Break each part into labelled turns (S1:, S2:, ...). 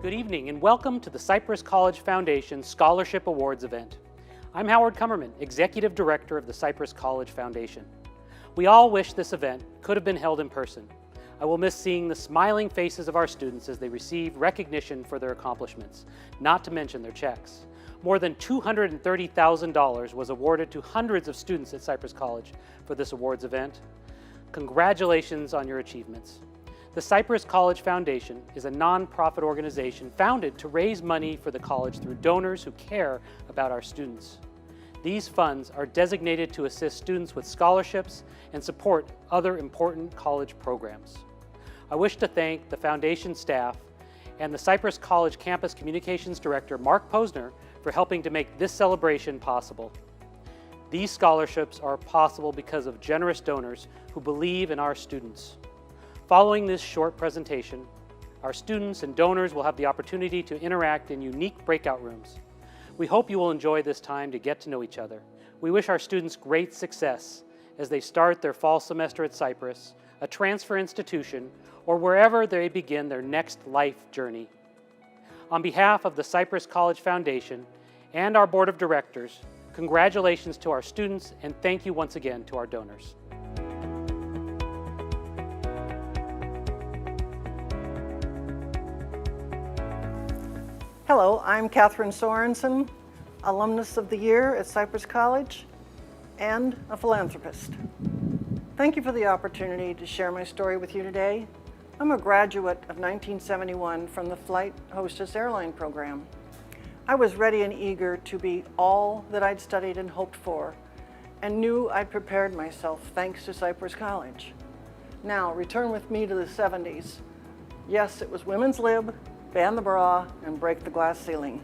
S1: Good evening and welcome to the Cypress College Foundation Scholarship Awards event. I'm Howard Kummerman, Executive Director of the Cypress College Foundation. We all wish this event could have been held in person. I will miss seeing the smiling faces of our students as they receive recognition for their accomplishments, not to mention their checks. More than $230,000 was awarded to hundreds of students at Cypress College for this awards event. Congratulations on your achievements. The Cypress College Foundation is a nonprofit organization founded to raise money for the college through donors who care about our students. These funds are designated to assist students with scholarships and support other important college programs. I wish to thank the foundation staff and the Cypress College Campus Communications Director, Mark Posner, for helping to make this celebration possible. These scholarships are possible because of generous donors who believe in our students. Following this short presentation, our students and donors will have the opportunity to interact in unique breakout rooms. We hope you will enjoy this time to get to know each other. We wish our students great success as they start their fall semester at Cypress, a transfer institution, or wherever they begin their next life journey. On behalf of the Cypress College Foundation and our Board of Directors, congratulations to our students and thank you once again to our donors.
S2: Hello, I'm Catherine Sorensen, alumnus of the year at Cypress College and a philanthropist. Thank you for the opportunity to share my story with you today. I'm a graduate of 1971 from the Flight Hostess Airline program. I was ready and eager to be all that I'd studied and hoped for, and knew I'd prepared myself thanks to Cypress College. Now, return with me to the 70s. Yes, it was women's lib, ban the bra, and break the glass ceiling.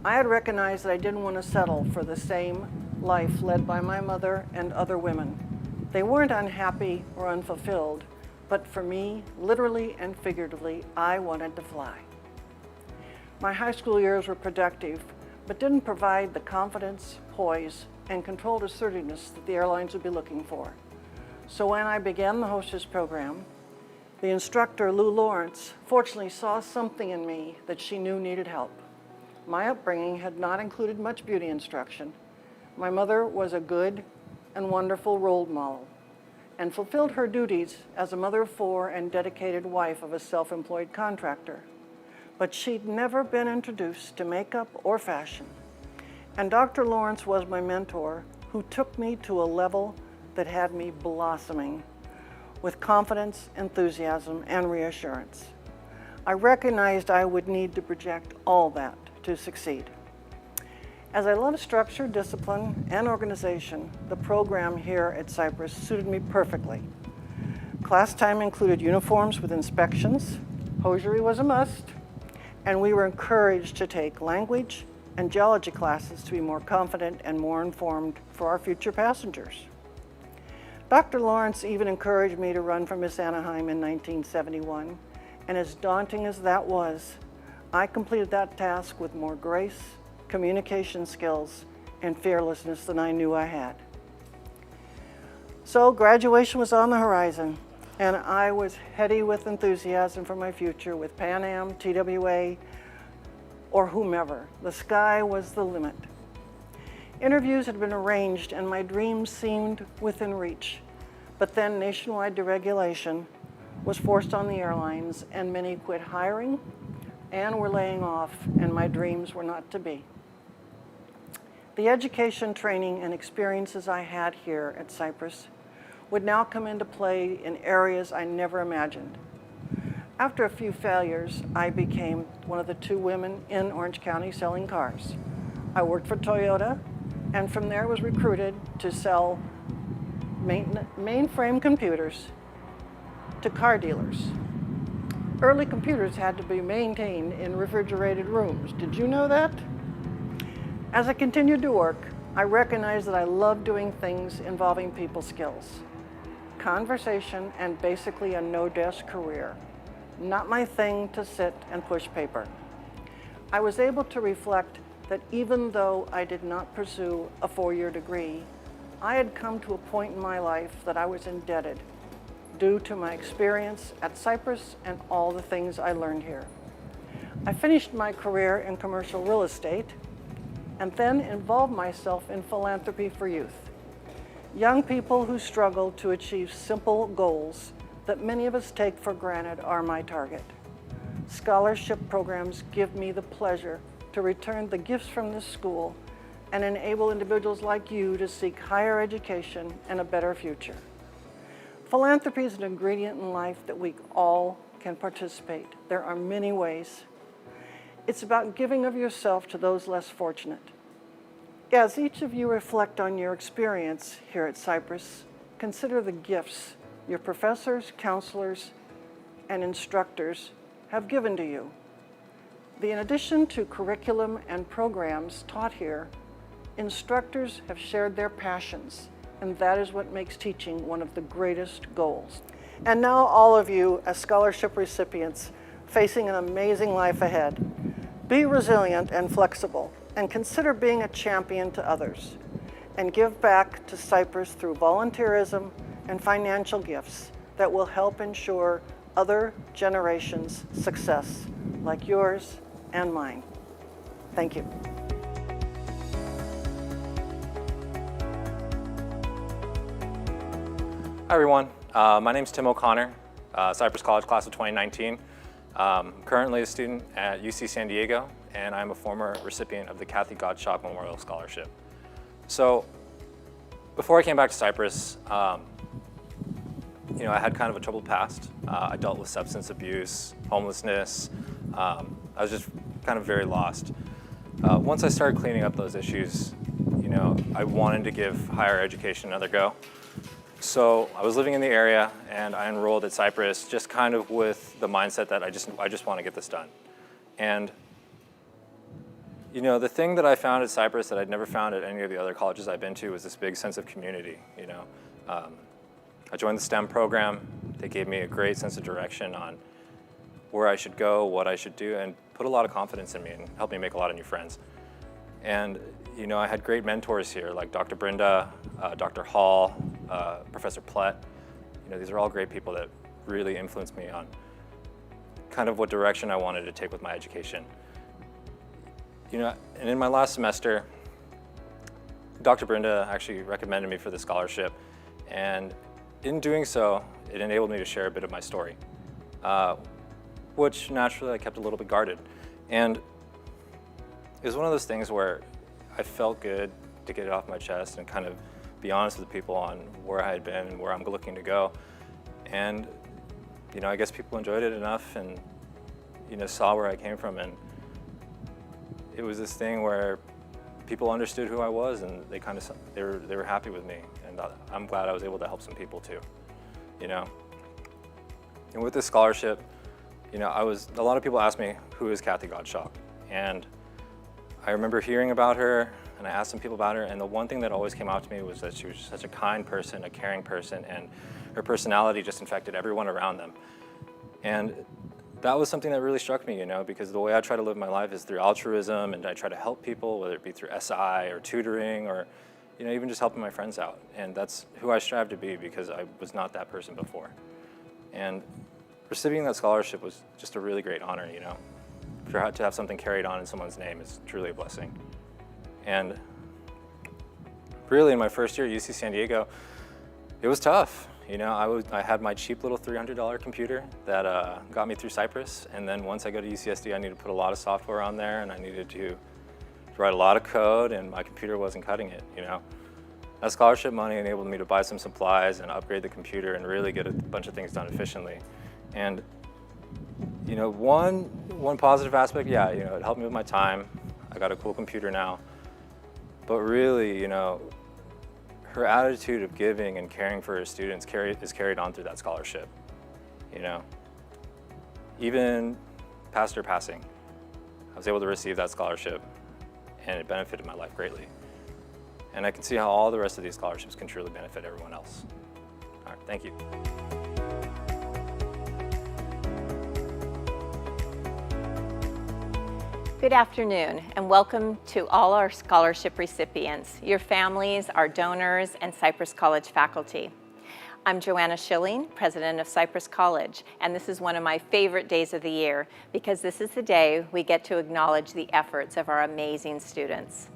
S2: I had recognized that I didn't want to settle for the same life led by my mother and other women. They weren't unhappy or unfulfilled, but for me, literally and figuratively, I wanted to fly. My high school years were productive, but didn't provide the confidence, poise, and controlled assertiveness that the airlines would be looking for. So when I began the hostess program, the instructor, Lou Lawrence, fortunately saw something in me that she knew needed help. My upbringing had not included much beauty instruction. My mother was a good and wonderful role model and fulfilled her duties as a mother of four and dedicated wife of a self-employed contractor. But she'd never been introduced to makeup or fashion. And Dr. Lawrence was my mentor, who took me to a level that had me blossoming with confidence, enthusiasm, and reassurance. I recognized I would need to project all that to succeed. As I love structure, discipline, and organization, the program here at Cypress suited me perfectly. Class time included uniforms with inspections, hosiery was a must, and we were encouraged to take language and geology classes to be more confident and more informed for our future passengers. Dr. Lawrence even encouraged me to run for Miss Anaheim in 1971, and as daunting as that was, I completed that task with more grace, communication skills, and fearlessness than I knew I had. So graduation was on the horizon, and I was heady with enthusiasm for my future with Pan Am, TWA, or whomever. The sky was the limit. Interviews had been arranged and my dreams seemed within reach. But then nationwide deregulation was forced on the airlines and many quit hiring and were laying off, and my dreams were not to be. The education, training, and experiences I had here at Cypress would now come into play in areas I never imagined. After a few failures, I became one of the 2 women in Orange County selling cars. I worked for Toyota, and from there was recruited to sell mainframe computers to car dealers. Early computers had to be maintained in refrigerated rooms. Did you know that? As I continued to work, I recognized that I loved doing things involving people skills. Conversation and basically a no-desk career. Not my thing to sit and push paper. I was able to reflect that even though I did not pursue a 4-year degree, I had come to a point in my life that I was indebted due to my experience at Cypress and all the things I learned here. I finished my career in commercial real estate and then involved myself in philanthropy for youth. Young people who struggle to achieve simple goals that many of us take for granted are my target. Scholarship programs give me the pleasure to return the gifts from this school and enable individuals like you to seek higher education and a better future. Philanthropy is an ingredient in life that we all can participate. There are many ways. It's about giving of yourself to those less fortunate. As each of you reflect on your experience here at Cypress, consider the gifts your professors, counselors, and instructors have given to you. In addition to curriculum and programs taught here, instructors have shared their passions, and that is what makes teaching one of the greatest goals. And now all of you as scholarship recipients facing an amazing life ahead, be resilient and flexible, and consider being a champion to others, and give back to Cypress through volunteerism and financial gifts that will help ensure other generations' success, like yours and mine. Thank you.
S3: Hi everyone, my name is Tim O'Connor, Cypress College class of 2019. Currently a student at UC San Diego, and I'm a former recipient of the Kathy Gottschalk Memorial Scholarship. So before I came back to Cypress, I had kind of a troubled past. I dealt with substance abuse, homelessness. I was just kind of very lost. Once I started cleaning up those issues, I wanted to give higher education another go. So I was living in the area and I enrolled at Cypress just kind of with the mindset that I just want to get this done. And the thing that I found at Cypress that I'd never found at any of the other colleges I've been to was this big sense of community. I joined the STEM program. They gave me a great sense of direction on where I should go, what I should do, and put a lot of confidence in me and helped me make a lot of new friends. And I had great mentors here like Dr. Brenda, Dr. Hall, Professor Plett. These are all great people that really influenced me on kind of what direction I wanted to take with my education. And in my last semester, Dr. Brenda actually recommended me for the scholarship, and in doing so, it enabled me to share a bit of my story, which naturally I kept a little bit guarded. And it was one of those things where I felt good to get it off my chest and kind of be honest with people on where I had been and where I'm looking to go. And I guess people enjoyed it enough and saw where I came from, and it was this thing where people understood who I was and they were happy with me, and I'm glad I was able to help some people too. And with this scholarship, a lot of people asked me, who is Kathy Gottschalk? And I remember hearing about her, and I asked some people about her, and the one thing that always came out to me was that she was such a kind person, a caring person, and her personality just infected everyone around them. And that was something that really struck me, because the way I try to live my life is through altruism, and I try to help people, whether it be through SI or tutoring or even just helping my friends out. And that's who I strive to be, because I was not that person before. And receiving that scholarship was just a really great honor, To have something carried on in someone's name is truly a blessing. And really in my first year at UC San Diego, it was tough. I had my cheap little $300 computer that got me through Cypress, and then once I go to UCSD, I needed to put a lot of software on there, and I needed to write a lot of code, and my computer wasn't cutting it. That scholarship money enabled me to buy some supplies and upgrade the computer and really get a bunch of things done efficiently. And one positive aspect, it helped me with my time. I got a cool computer now, but really, her attitude of giving and caring for her students is carried on through that scholarship. Even past her passing, I was able to receive that scholarship, and it benefited my life greatly. And I can see how all the rest of these scholarships can truly benefit everyone else. All right, thank you.
S4: Good afternoon, and welcome to all our scholarship recipients, your families, our donors, and Cypress College faculty. I'm JOANNA Schilling, president of Cypress College, and this is one of my favorite days of the year because this is the day we get to acknowledge the efforts of our amazing students.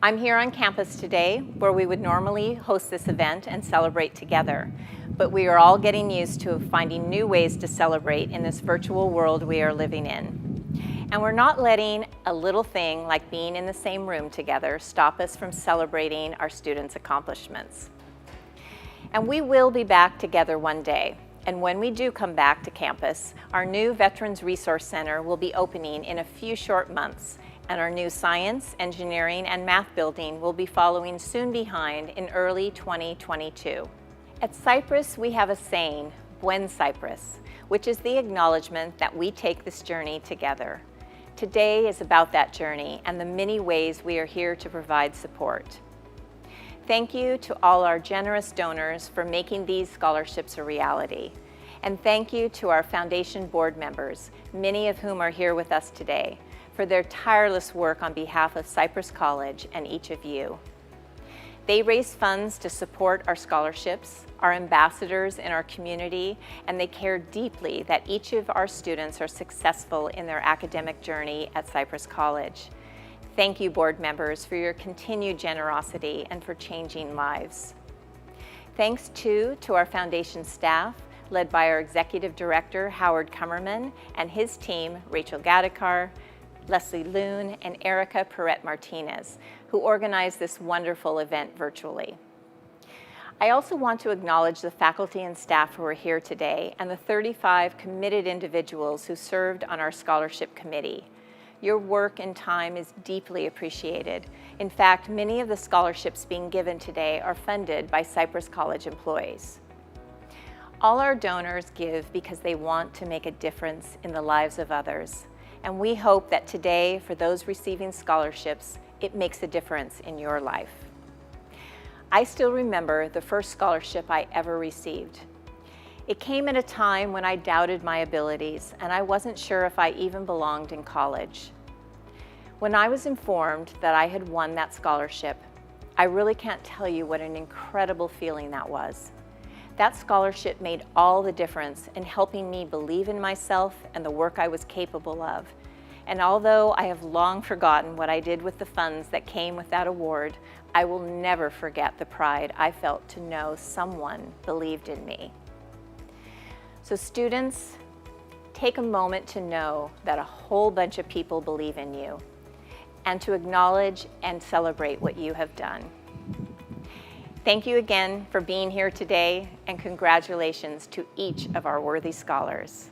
S4: I'm here on campus today where we would normally host this event and celebrate together, but we are all getting used to finding new ways to celebrate in this virtual world we are living in. And we're not letting a little thing like being in the same room together stop us from celebrating our students' accomplishments. And we will be back together one day. And when we do come back to campus, our new Veterans Resource Center will be opening in a few short months, and our new science, engineering, and math building will be following soon behind in early 2022. At Cypress, we have a saying, Buen Cypress, which is the acknowledgement that we take this journey together. Today is about that journey and the many ways we are here to provide support. Thank you to all our generous donors for making these scholarships a reality. And thank you to our foundation board members, many of whom are here with us today, for their tireless work on behalf of Cypress College and each of you. They raise funds to support our scholarships, our ambassadors in our community, and they care deeply that each of our students are successful in their academic journey at Cypress College. Thank you, board members, for your continued generosity and for changing lives. Thanks, too, to our foundation staff, led by our Executive Director, Howard Kummerman, and his team, Rachel Gadikar, Leslie Loon, and Erica Perret-Martinez, who organized this wonderful event virtually. I also want to acknowledge the faculty and staff who are here today and the 35 committed individuals who served on our scholarship committee. Your work and time is deeply appreciated. In fact, many of the scholarships being given today are funded by Cypress College employees. All our donors give because they want to make a difference in the lives of others. And we hope that today, for those receiving scholarships, it makes a difference in your life. I still remember the first scholarship I ever received. It came at a time when I doubted my abilities and I wasn't sure if I even belonged in college. When I was informed that I had won that scholarship, I really can't tell you what an incredible feeling that was. That scholarship made all the difference in helping me believe in myself and the work I was capable of. And although I have long forgotten what I did with the funds that came with that award, I will never forget the pride I felt to know someone believed in me. So students, take a moment to know that a whole bunch of people believe in you and to acknowledge and celebrate what you have done. Thank you again for being here today, and congratulations to each of our worthy scholars.